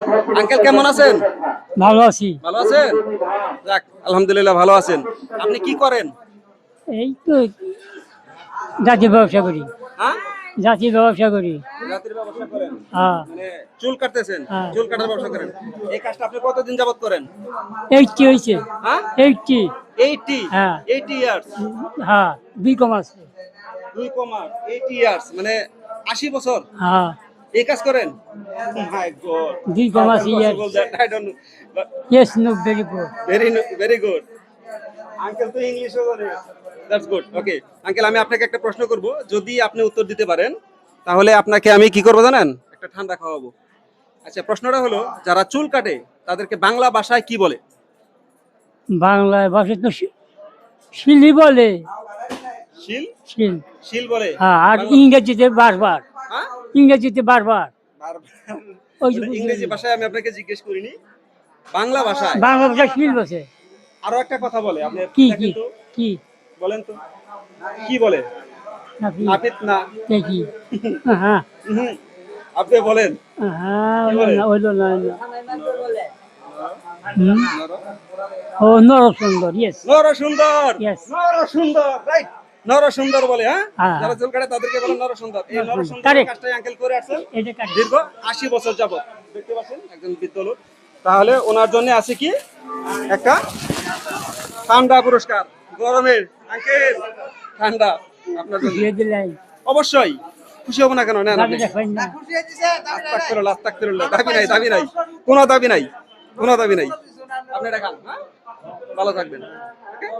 Uncle কেমন আছেন? ভালো আছি। ভালো আছেন? যাক আলহামদুলিল্লাহ ভালো আছেন। আপনি কি করেন? এই তো জাতীয় ব্যবসা করি। হ্যাঁ? জাতীয় ব্যবসা করি। রাতের ব্যবসা করেন? হ্যাঁ, মানে চুল কাটতেছেন? হ্যাঁ। চুল কাটার ব্যবসা করেন? এই কাজটা আপনি কতদিন যাবত করেন? 80 হয়েছে। হ্যাঁ? 80। 80 হ্যাঁ। 80 ইয়ার্স। হ্যাঁ, 2 কম আছে। 2 কমা 80 ইয়ার্স মানে 80 বছর হ্যাঁ, এই কাজ করেন? মাই গড 2 কম আছে ইয়ার। I don't know but yes, no, very good. Very good uncle তো ইংলিশও জানে দ্যাটস গুড ওকে আঙ্কেল আমি আপনাকে একটা প্রশ্ন করব যদি আপনি উত্তর দিতে পারেন তাহলে আপনাকে আমি কি করব জানেন একটা ঠান্ডা খাওয়াবো আচ্ছা প্রশ্নটা হলো যারা চুল কাটে তাদেরকে বাংলা ভাষায় কি বলে বাংলায় ভাষায় তো শিলি বলে। শিল শিল। শিল বলে হ্যাঁ, আর বাংলা- ইংরেজিতে বারবার। হ্যাঁ? ইংরেজিতে বারবার। ওই যে ওটা ইংরেজি ভাষায় আমি আপনাকে জিজ্ঞেস করিনি বাংলা ভাষায় বাংলা ভাষায় শিল বসে। আরো একটা কথা বলে আপনি কি দেখেন কি তো কি বলেন তো কি বলে নাকি নাপিত না কি? হ্যাঁ, হুম, আপনি বলেন হ্যাঁ, কি বলে? হইলো না। হুম? ও নরসুন্দর, ইয়েস। নর সুন্দর Yes. নর সুন্দর রাইট নর সুন্দর বলে হ্যাঁ হ্যাঁ। যারা চুল কাটে তাদেরকে বলে নর সুন্দর এই নর সুন্দর Correct. কাজটাই আঙ্কেল করে আসছেন এটা কাটি। দীর্ঘ 80 বছর যাবত দেখতে পাচ্ছেন একজন বৃদ্ধ লোক তাহলে ওনার জন্য আছে কি একটা ঠান্ডা পুরস্কার গরমের আঙ্কেল ঠান্ডা আপনার জন্য দিয়ে দিলেন। অবশ্যই খুশি হব না কেন নেন দাবি আপনি দেখবেন না। আস্তাগফিরুল্লাহ, দাবি নাই দাবি নাই কোনো দাবি নাই কোনো দাবি নাই আপনি এটা খান হ্যাঁ ভালো থাকবেন Okay?